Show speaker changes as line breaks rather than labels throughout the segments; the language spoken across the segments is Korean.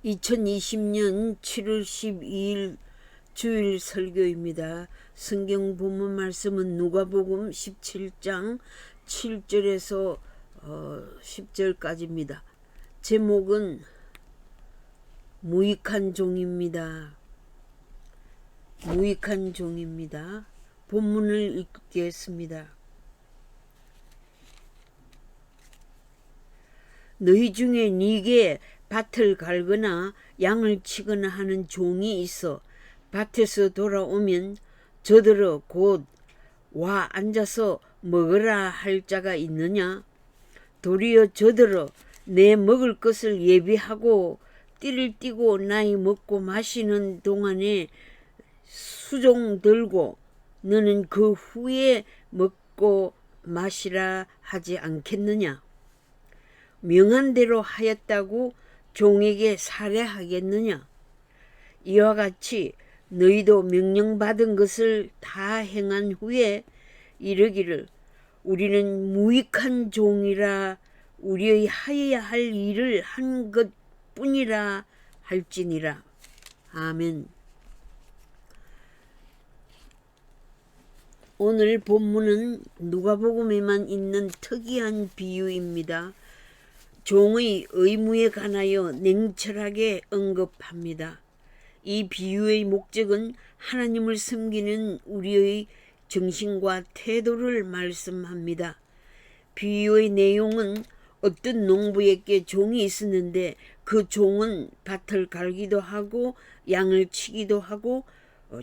2020년 7월 12일 주일 설교입니다. 성경 본문 말씀은 누가복음 17장 7절에서 10절까지입니다. 제목은 무익한 종입니다. 무익한 종입니다. 본문을 읽겠습니다. 너희 중에 네게 밭을 갈거나 양을 치거나 하는 종이 있어 밭에서 돌아오면 저들어 곧 와 앉아서 먹으라 할 자가 있느냐? 도리어 저들어 내 먹을 것을 예비하고 띠를 띠고 나이 먹고 마시는 동안에 수종 들고 너는 그 후에 먹고 마시라 하지 않겠느냐? 명한 대로 하였다고 종에게 살해하겠느냐? 이와 같이 너희도 명령받은 것을 다 행한 후에 이르기를 우리는 무익한 종이라 우리의 하여야 할 일을 한 것뿐이라 할지니라. 아멘. 오늘 본문은 누가복음에만 있는 특이한 비유입니다. 종의 의무에 관하여 냉철하게 언급합니다. 이 비유의 목적은 하나님을 섬기는 우리의 정신과 태도를 말씀합니다. 비유의 내용은 어떤 농부에게 종이 있었는데 그 종은 밭을 갈기도 하고 양을 치기도 하고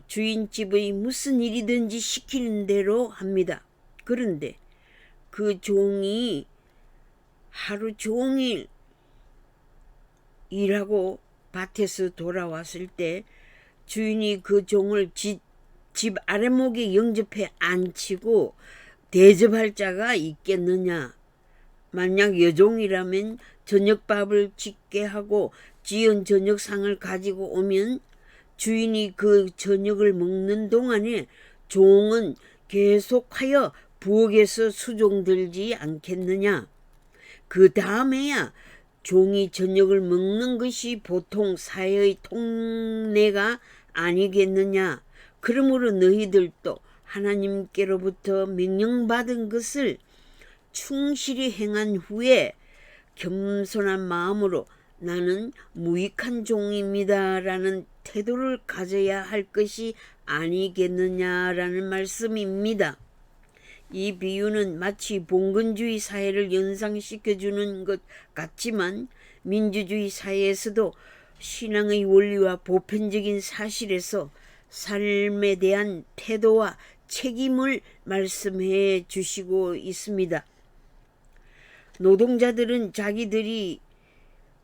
주인집의 무슨 일이든지 시키는 대로 합니다. 그런데 그 종이 하루 종일 일하고 밭에서 돌아왔을 때 주인이 그 종을 집 아래목에 영접해 앉히고 대접할 자가 있겠느냐? 만약 여종이라면 저녁밥을 짓게 하고 지은 저녁상을 가지고 오면 주인이 그 저녁을 먹는 동안에 종은 계속하여 부엌에서 수종들지 않겠느냐? 그 다음에야 종이 저녁을 먹는 것이 보통 사회의 통례가 아니겠느냐. 그러므로 너희들도 하나님께로부터 명령받은 것을 충실히 행한 후에 겸손한 마음으로 나는 무익한 종입니다 라는 태도를 가져야 할 것이 아니겠느냐라는 말씀입니다. 이 비유는 마치 봉건주의 사회를 연상시켜주는 것 같지만 민주주의 사회에서도 신앙의 원리와 보편적인 사실에서 삶에 대한 태도와 책임을 말씀해 주시고 있습니다. 노동자들은 자기들이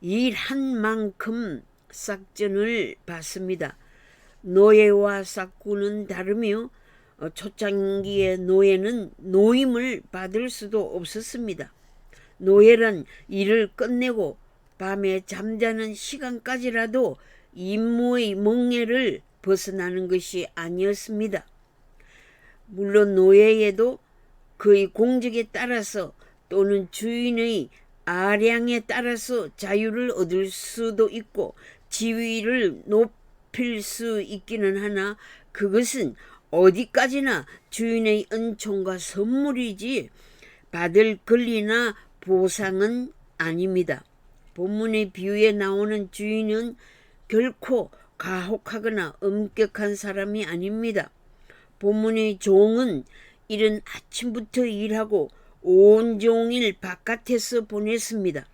일한 만큼 삭전을 받습니다. 노예와 삭구는 다르며 초창기의 노예는 노임을 받을 수도 없었습니다. 노예란 일을 끝내고 밤에 잠자는 시간까지라도 임무의 멍에를 벗어나는 것이 아니었습니다. 물론 노예에도 그의 공적에 따라서 또는 주인의 아량에 따라서 자유를 얻을 수도 있고 지위를 높일 수 있기는 하나 그것은 어디까지나 주인의 은총과 선물이지 받을 권리나 보상은 아닙니다. 본문의 비유에 나오는 주인은 결코 가혹하거나 엄격한 사람이 아닙니다. 본문의 종은 이른 아침부터 일하고 온종일 바깥에서 보냈습니다.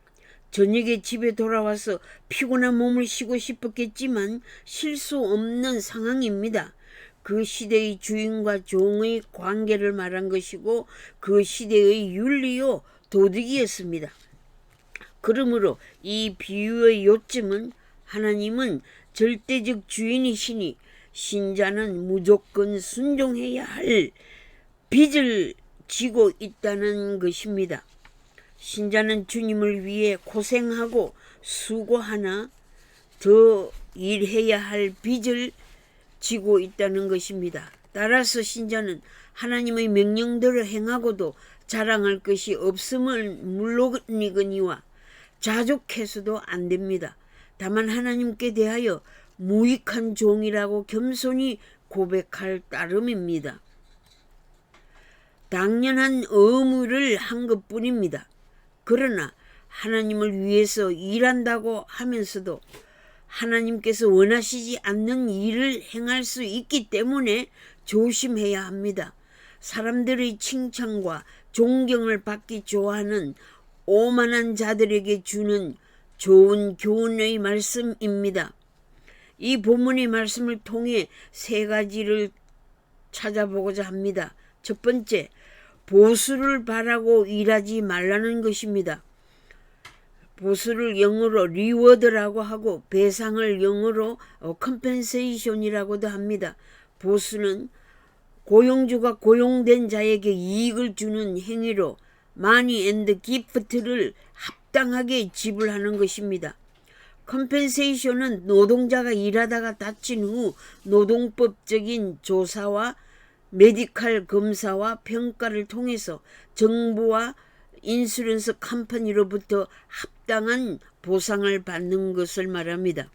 저녁에 집에 돌아와서 피곤한 몸을 쉬고 싶었겠지만 쉴 수 없는 상황입니다. 그 시대의 주인과 종의 관계를 말한 것이고 그 시대의 윤리요 도덕이었습니다. 그러므로 이 비유의 요점은 하나님은 절대적 주인이시니 신자는 무조건 순종해야 할 빚을 지고 있다는 것입니다. 신자는 주님을 위해 고생하고 수고하나 더 일해야 할 빚을 지고 있다는 것입니다. 따라서 신자는 하나님의 명령대로 행하고도 자랑할 것이 없음을 물론이거니와 자족해서도 안 됩니다. 다만 하나님께 대하여 무익한 종이라고 겸손히 고백할 따름입니다. 당연한 의무를 한 것뿐입니다. 그러나 하나님을 위해서 일한다고 하면서도 하나님께서 원하시지 않는 일을 행할 수 있기 때문에 조심해야 합니다. 사람들의 칭찬과 존경을 받기 좋아하는 오만한 자들에게 주는 좋은 교훈의 말씀입니다. 이 본문의 말씀을 통해 세 가지를 찾아보고자 합니다. 첫 번째, 보수를 바라고 일하지 말라는 것입니다. 보수를 영어로 리워드라고 하고 배상을 영어로 컴펜세이션이라고도 합니다. 보수는 고용주가 고용된 자에게 이익을 주는 행위로 money and gift를 합당하게 지불하는 것입니다. 컴펜세이션은 노동자가 일하다가 다친 후 노동법적인 조사와 메디칼 검사와 평가를 통해서 정부와 인슈런스 컴퍼니로부터 합당한 보상을 받는 것을 말합니다.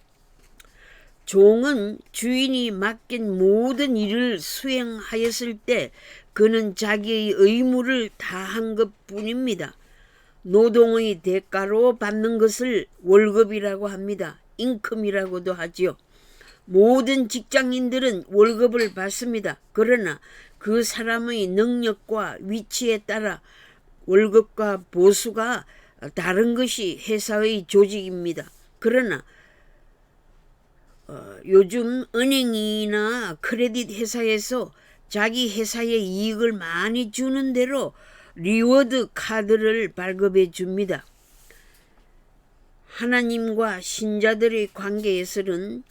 종은 주인이 맡긴 모든 일을 수행하였을 때 그는 자기의 의무를 다한 것뿐입니다. 노동의 대가로 받는 것을 월급이라고 합니다. 인컴이라고도 하지요. 모든 직장인들은 월급을 받습니다. 그러나 그 사람의 능력과 위치에 따라 월급과 보수가 다른 것이 회사의 조직입니다. 그러나 요즘 은행이나 크레딧 회사에서 자기 회사에 이익을 많이 주는 대로 리워드 카드를 발급해 줍니다. 하나님과 신자들의 관계에서는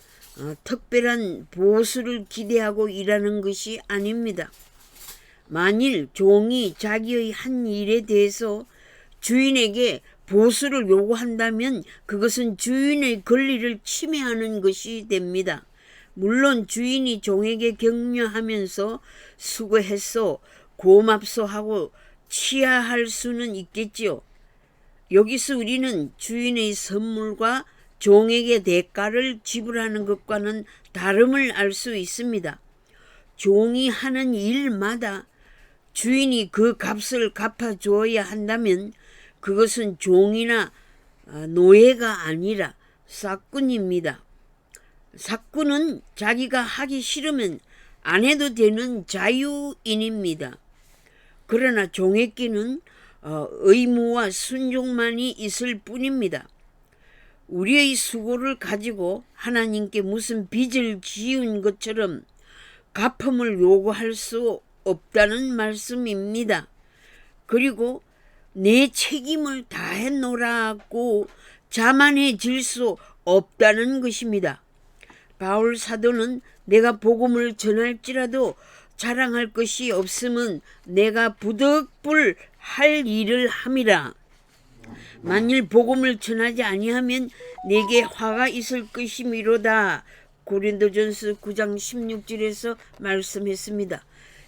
특별한 보수를 기대하고 일하는 것이 아닙니다. 만일 종이 자기의 한 일에 대해서 주인에게 보수를 요구한다면 그것은 주인의 권리를 침해하는 것이 됩니다. 물론 주인이 종에게 격려하면서 수고했소, 고맙소 하고 치하할 수는 있겠지요. 여기서 우리는 주인의 선물과 종에게 대가를 지불하는 것과는 다름을 알 수 있습니다. 종이 하는 일마다 주인이 그 값을 갚아줘야 한다면 그것은 종이나 노예가 아니라 삭꾼입니다. 삭꾼은 자기가 하기 싫으면 안 해도 되는 자유인입니다. 그러나 종에게는 의무와 순종만이 있을 뿐입니다. 우리의 수고를 가지고 하나님께 무슨 빚을 지은 것처럼 갚음을 요구할 수 없다는 말씀입니다. 그리고 내 책임을 다했노라고 자만해질 수 없다는 것입니다. 바울 사도는 내가 복음을 전할지라도 자랑할 것이 없으면 내가 부득불 할 일을 함이라. 만일 복음을 전하지 아니하면 내게 화가 있을 것이미로다. 고린도전서 9장 16절에서 말씀했습니다.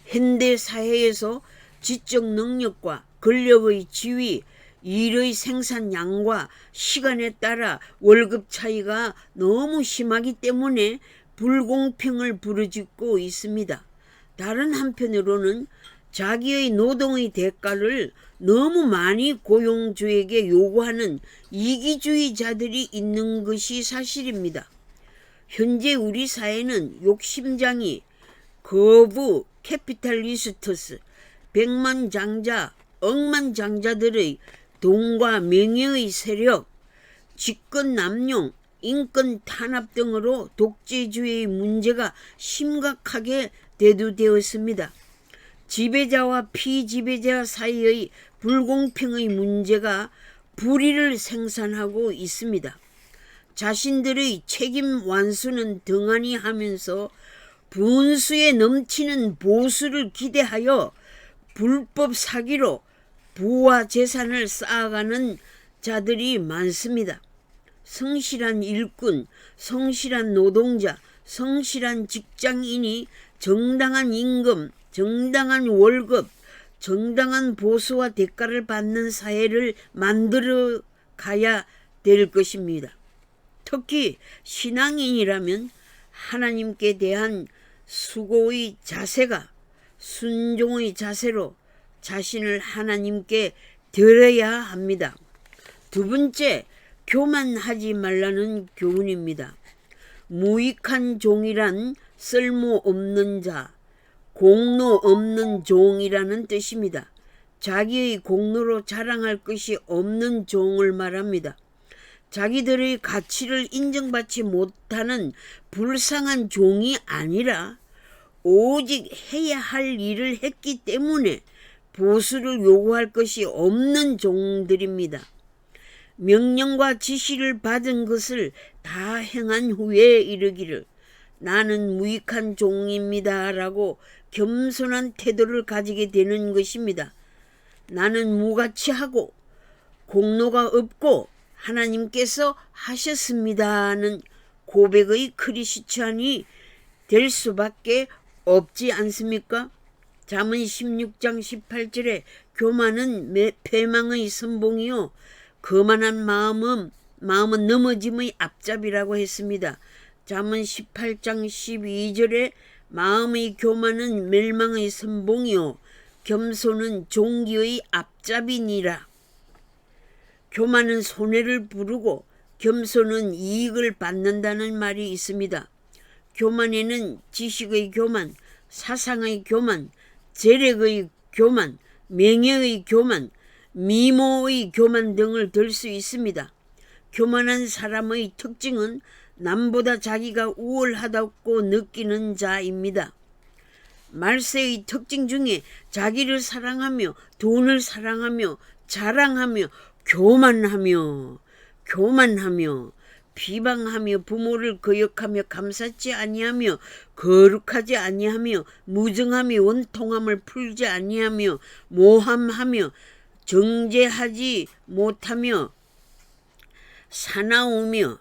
현대 사회에서 지적 능력과 권력의 지위, 일의 생산량과 시간에 따라 월급 차이가 너무 심하기 때문에 불공평을 부르짖고 있습니다. 다른 한편으로는 자기의 노동의 대가를 너무 많이 고용주에게 요구하는 이기주의자들이 있는 것이 사실입니다. 현재 우리 사회는 욕심장이, 거부, 캐피탈리스트스, 백만장자, 억만장자들의 돈과 명예의 세력, 직권 남용, 인권 탄압 등으로 독재주의의 문제가 심각하게 대두되었습니다. 지배자와 피지배자 사이의 불공평의 문제가 불의를 생산하고 있습니다. 자신들의 책임 완수는 등한히 하면서 분수에 넘치는 보수를 기대하여 불법 사기로 부와 재산을 쌓아가는 자들이 많습니다. 성실한 일꾼, 성실한 노동자, 성실한 직장인이 정당한 임금, 정당한 월급, 정당한 보수와 대가를 받는 사회를 만들어 가야 될 것입니다. 특히 신앙인이라면 하나님께 대한 수고의 자세가 순종의 자세로 자신을 하나님께 드려야 합니다. 두 번째, 교만하지 말라는 교훈입니다. 무익한 종이란 쓸모없는 자, 공로 없는 종이라는 뜻입니다. 자기의 공로로 자랑할 것이 없는 종을 말합니다. 자기들의 가치를 인정받지 못하는 불쌍한 종이 아니라 오직 해야 할 일을 했기 때문에 보수를 요구할 것이 없는 종들입니다. 명령과 지시를 받은 것을 다 행한 후에 이르기를 나는 무익한 종입니다 라고 겸손한 태도를 가지게 되는 것입니다. 나는 무가치하고 공로가 없고 하나님께서 하셨습니다는 고백의 크리스찬이 될 수밖에 없지 않습니까? 잠언 16장 18절에 교만은 패망의 선봉이요 거만한 마음은 넘어짐의 앞잡이라고 했습니다. 잠언 18장 12절에 마음의 교만은 멸망의 선봉이요 겸손은 종기의 앞잡이니라. 교만은 손해를 부르고 겸손은 이익을 받는다는 말이 있습니다. 교만에는 지식의 교만, 사상의 교만, 재력의 교만, 명예의 교만, 미모의 교만 등을 들 수 있습니다. 교만한 사람의 특징은 남보다 자기가 우월하다고 느끼는 자입니다. 말세의 특징 중에 자기를 사랑하며 돈을 사랑하며 자랑하며 교만하며 비방하며 부모를 거역하며 감사치 아니하며 거룩하지 아니하며 무정하며 원통함을 풀지 아니하며 모함하며 정죄하지 못하며 사나우며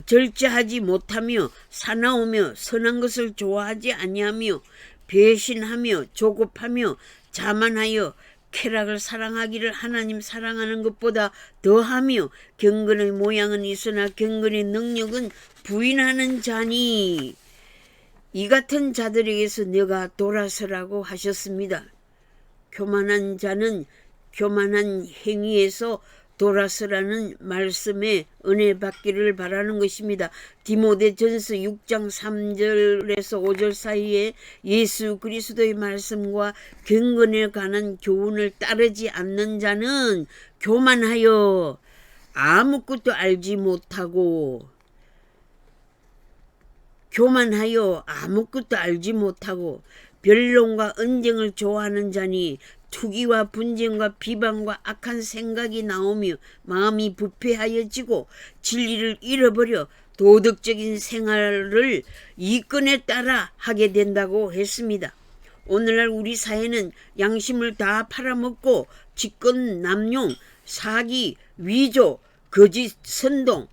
절제하지 못하며 사나우며 선한 것을 좋아하지 아니하며 배신하며 조급하며 자만하여 쾌락을 사랑하기를 하나님 사랑하는 것보다 더하며 경건의 모양은 있으나 경건의 능력은 부인하는 자니 이 같은 자들에게서 내가 돌아서라고 하셨습니다. 교만한 자는 교만한 행위에서 돌아서라는 말씀에 은혜 받기를 바라는 것입니다. 디모데전서 6장 3절에서 5절 사이에 예수 그리스도의 말씀과 경건에 관한 교훈을 따르지 않는 자는 교만하여 아무것도 알지 못하고 변론과 언쟁을 좋아하는 자니 투기와 분쟁과 비방과 악한 생각이 나오며 마음이 부패하여지고 진리를 잃어버려 도덕적인 생활을 이권에 따라 하게 된다고 했습니다. 오늘날 우리 사회는 양심을 다 팔아먹고 직권 남용, 사기, 위조, 거짓 선동,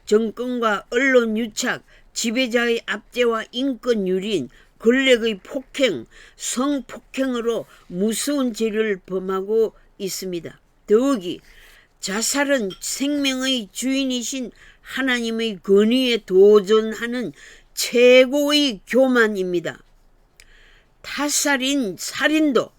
정권과 언론 유착, 지배자의 압제와 인권 유린, 권력의 폭행, 성폭행으로 무서운 죄를 범하고 있습니다. 더욱이 자살은 생명의 주인이신 하나님의 권위에 도전하는 최고의 교만입니다. 타살인 살인도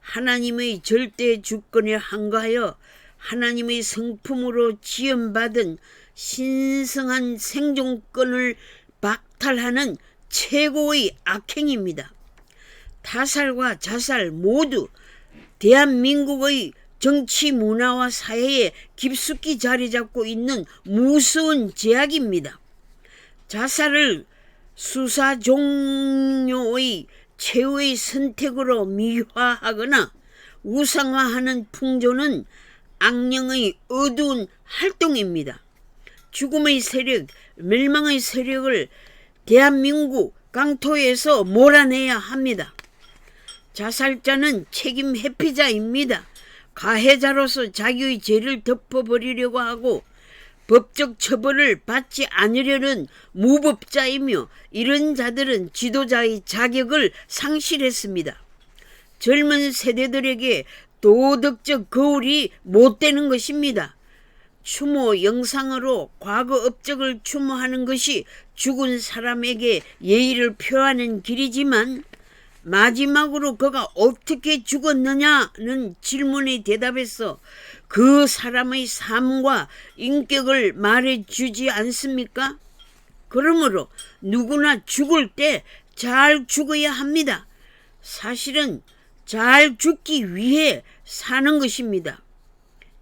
하나님의 절대 주권에 항거하여 하나님의 성품으로 지음받은 신성한 생존권을 박탈하는 최고의 악행입니다. 타살과 자살 모두 대한민국의 정치 문화와 사회에 깊숙이 자리 잡고 있는 무서운 죄악입니다. 자살을 수사 종료의 최후의 선택으로 미화하거나 우상화하는 풍조는 악령의 어두운 활동입니다. 죽음의 세력, 멸망의 세력을 대한민국 강토에서 몰아내야 합니다. 자살자는 책임 회피자입니다. 가해자로서 자기의 죄를 덮어버리려고 하고 법적 처벌을 받지 않으려는 무법자이며 이런 자들은 지도자의 자격을 상실했습니다. 젊은 세대들에게 도덕적 거울이 못 되는 것입니다. 추모 영상으로 과거 업적을 추모하는 것이 죽은 사람에게 예의를 표하는 길이지만 마지막으로 그가 어떻게 죽었느냐는 질문에 대답해서 그 사람의 삶과 인격을 말해주지 않습니까? 그러므로 누구나 죽을 때 잘 죽어야 합니다. 사실은 잘 죽기 위해 사는 것입니다.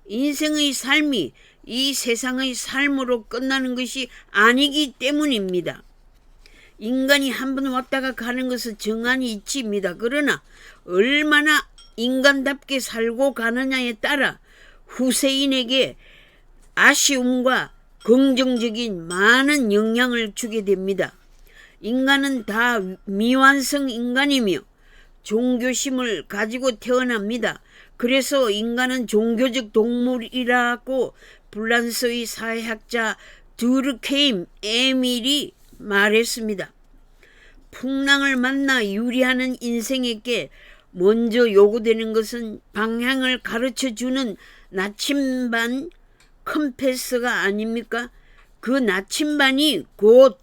인생의 삶이 이 세상의 삶으로 끝나는 것이 아니기 때문입니다. 인간이 한 번 왔다가 가는 것은 정한이 이치입니다. 그러나 얼마나 인간답게 살고 가느냐에 따라 후세인에게 아쉬움과 긍정적인 많은 영향을 주게 됩니다. 인간은 다 미완성 인간이며 종교심을 가지고 태어납니다. 그래서 인간은 종교적 동물이라고 프랑스의 사회학자 두르케임 에밀이 말했습니다. 풍랑을 만나 유리하는 인생에게 먼저 요구되는 것은 방향을 가르쳐주는 나침반 컴패스가 아닙니까? 그 나침반이 곧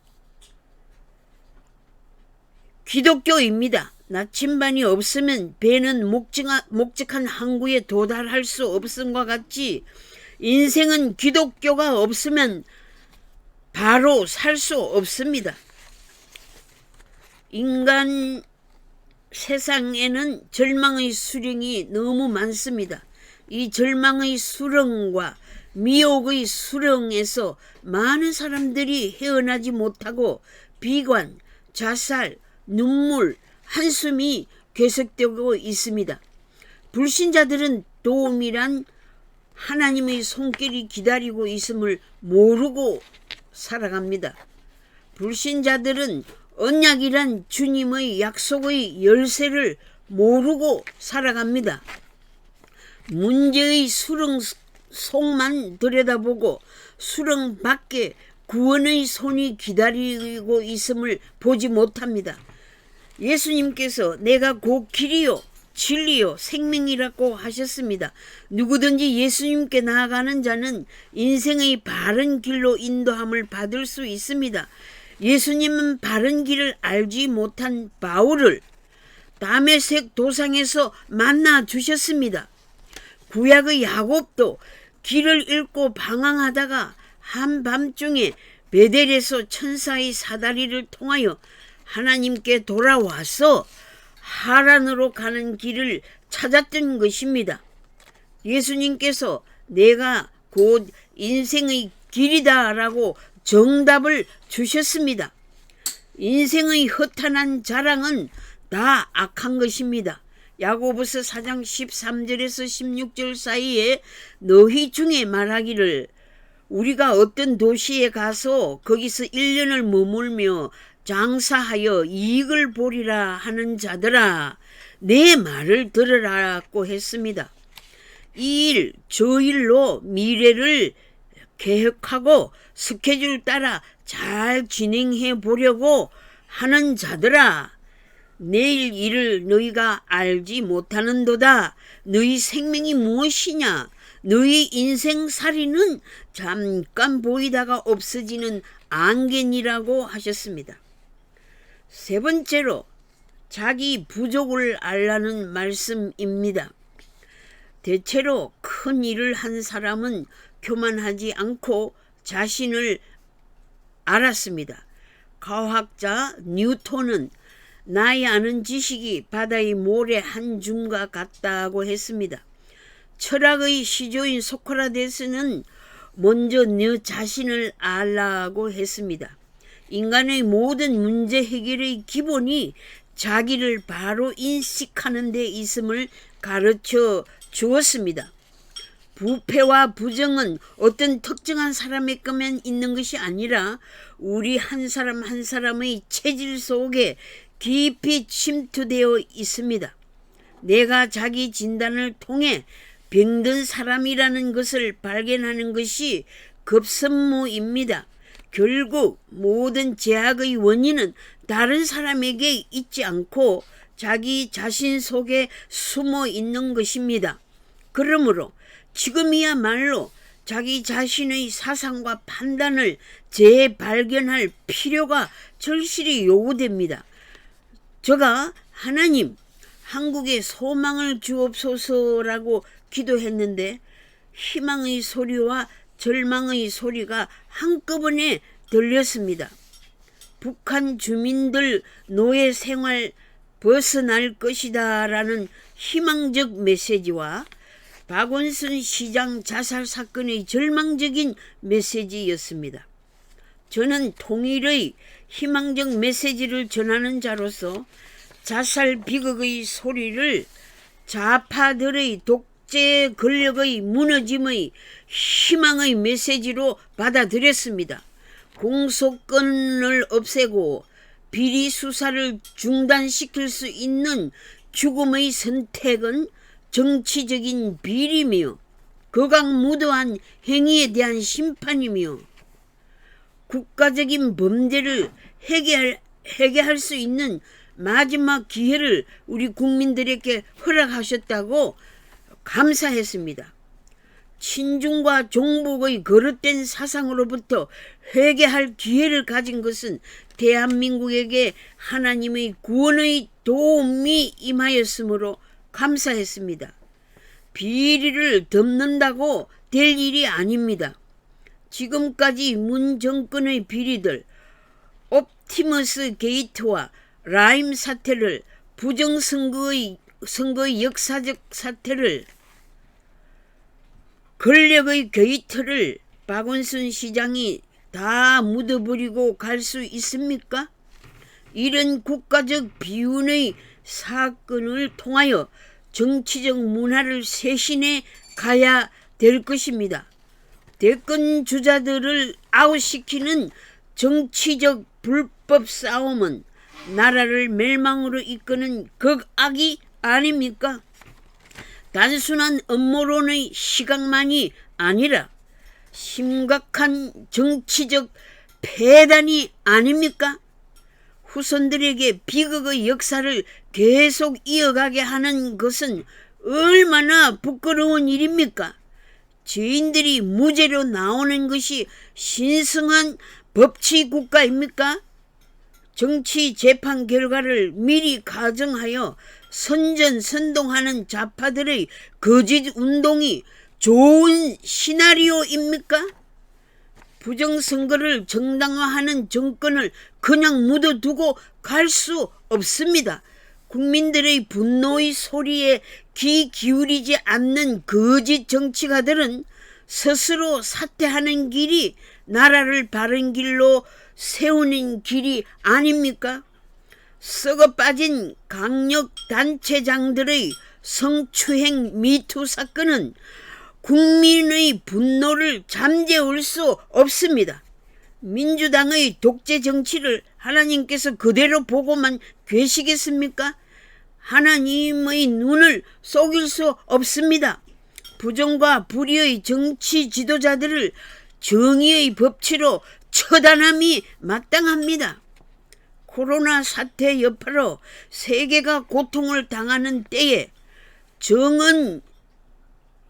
기독교입니다. 나침반이 없으면 배는 목적한 항구에 도달할 수 없음과 같이 인생은 기독교가 없으면 바로 살 수 없습니다. 인간 세상에는 절망의 수령이 너무 많습니다. 이 절망의 수렁과 미혹의 수렁에서 많은 사람들이 헤어나지 못하고 비관, 자살, 눈물, 한숨이 계속되고 있습니다. 불신자들은 도움이란 하나님의 손길이 기다리고 있음을 모르고 살아갑니다. 불신자들은 언약이란 주님의 약속의 열쇠를 모르고 살아갑니다. 문제의 수렁 속만 들여다보고 수렁 밖에 구원의 손이 기다리고 있음을 보지 못합니다. 예수님께서 내가 곧 길이요 진리요 생명이라고 하셨습니다. 누구든지 예수님께 나아가는 자는 인생의 바른 길로 인도함을 받을 수 있습니다. 예수님은 바른 길을 알지 못한 바울을 다메섹 도상에서 만나 주셨습니다. 구약의 야곱도 길을 잃고 방황하다가 한밤중에 베델에서 천사의 사다리를 통하여 하나님께 돌아와서 하란으로 가는 길을 찾았던 것입니다. 예수님께서 내가 곧 인생의 길이다 라고 정답을 주셨습니다. 인생의 허탄한 자랑은 다 악한 것입니다. 야고보서 4장 13절에서 16절 사이에 너희 중에 말하기를 우리가 어떤 도시에 가서 거기서 1년을 머물며 장사하여 이익을 보리라 하는 자들아 내 말을 들으라고 했습니다. 이 일 저 일로 미래를 계획하고 스케줄 따라 잘 진행해 보려고 하는 자들아 내일 일을 너희가 알지 못하는도다. 너희 생명이 무엇이냐? 너희 인생살이는 잠깐 보이다가 없어지는 안개니라고 하셨습니다. 세 번째로 자기 부족을 알라는 말씀입니다. 대체로 큰 일을 한 사람은 교만하지 않고 자신을 알았습니다. 과학자 뉴턴은 나의 아는 지식이 바다의 모래 한 줌과 같다고 했습니다. 철학의 시조인 소크라테스는 먼저 너 자신을 알라고 했습니다. 인간의 모든 문제 해결의 기본이 자기를 바로 인식하는 데 있음을 가르쳐 주었습니다. 부패와 부정은 어떤 특정한 사람의 것만 있는 것이 아니라 우리 한 사람 한 사람의 체질 속에 깊이 침투되어 있습니다. 내가 자기 진단을 통해 병든 사람이라는 것을 발견하는 것이 급선무입니다. 결국 모든 제약의 원인은 다른 사람에게 있지 않고 자기 자신 속에 숨어 있는 것입니다. 그러므로 지금이야말로 자기 자신의 사상과 판단을 재발견할 필요가 절실히 요구됩니다. 제가 하나님, 한국에 소망을 주옵소서라고 기도했는데 희망의 소리와 절망의 소리가 한꺼번에 들렸습니다. 북한 주민들 노예 생활 벗어날 것이다 라는 희망적 메시지와 박원순 시장 자살 사건의 절망적인 메시지였습니다. 저는 통일의 희망적 메시지를 전하는 자로서 자살 비극의 소리를 좌파들의 독재 권력의 무너짐의 희망의 메시지로 받아들였습니다. 공소권을 없애고 비리 수사를 중단시킬 수 있는 죽음의 선택은 정치적인 비리며 극악무도한 행위에 대한 심판이며 국가적인 범죄를 해결할 수 있는 마지막 기회를 우리 국민들에게 허락하셨다고 감사했습니다. 친중과 종북의 거릇된 사상으로부터 회개할 기회를 가진 것은 대한민국에게 하나님의 구원의 도움이 임하였으므로 감사했습니다. 비리를 덮는다고 될 일이 아닙니다. 지금까지 문 정권의 비리들, 옵티머스 게이트와 라임 사태를, 부정선거의 역사적 사태를, 권력의 게이트를 박원순 시장이 다 묻어버리고 갈 수 있습니까? 이런 국가적 비운의 사건을 통하여 정치적 문화를 쇄신해 가야 될 것입니다. 대권 주자들을 아웃시키는 정치적 불법 싸움은 나라를 멸망으로 이끄는 극악이 아닙니까? 단순한 음모론의 시각만이 아니라 심각한 정치적 폐단이 아닙니까? 후손들에게 비극의 역사를 계속 이어가게 하는 것은 얼마나 부끄러운 일입니까? 죄인들이 무죄로 나오는 것이 신성한 법치국가입니까? 정치 재판 결과를 미리 가정하여 선전선동하는 좌파들의 거짓 운동이 좋은 시나리오입니까? 부정선거를 정당화하는 정권을 그냥 묻어두고 갈 수 없습니다. 국민들의 분노의 소리에 귀 기울이지 않는 거짓 정치가들은 스스로 사퇴하는 길이 나라를 바른 길로 세우는 길이 아닙니까? 썩어 빠진 강력단체장들의 성추행 미투 사건은 국민의 분노를 잠재울 수 없습니다. 민주당의 독재 정치를 하나님께서 그대로 보고만 계시겠습니까? 하나님의 눈을 속일 수 없습니다. 부정과 불의의 정치 지도자들을 정의의 법치로 처단함이 마땅합니다. 코로나 사태 여파로 세계가 고통을 당하는 때에 정은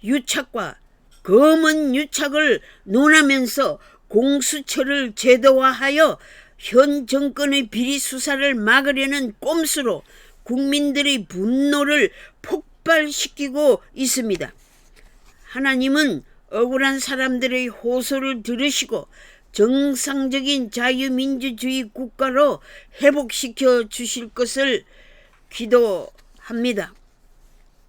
유착과 검은 유착을 논하면서 공수처를 제도화하여 현 정권의 비리 수사를 막으려는 꼼수로 국민들의 분노를 폭발시키고 있습니다. 하나님은 억울한 사람들의 호소를 들으시고 정상적인 자유민주주의 국가로 회복시켜 주실 것을 기도합니다.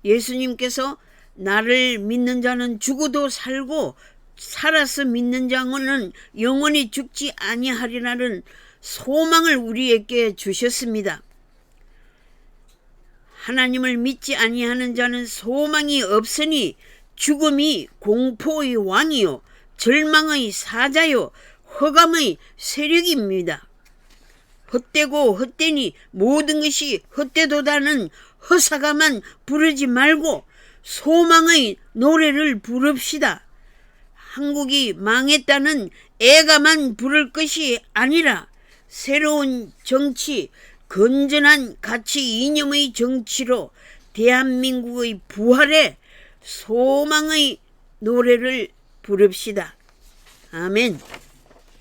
예수님께서 나를 믿는 자는 죽어도 살고 살아서 믿는 자는 영원히 죽지 아니하리라는 소망을 우리에게 주셨습니다. 하나님을 믿지 아니하는 자는 소망이 없으니 죽음이 공포의 왕이요 절망의 사자요 흑암의 세력입니다. 헛되고 헛되니 모든 것이 헛되도다는 허사가만 부르지 말고 소망의 노래를 부릅시다. 한국이 망했다는 애가만 부를 것이 아니라 새로운 정치, 건전한 가치 이념의 정치로 대한민국의 부활에 소망의 노래를 부릅시다. 아멘.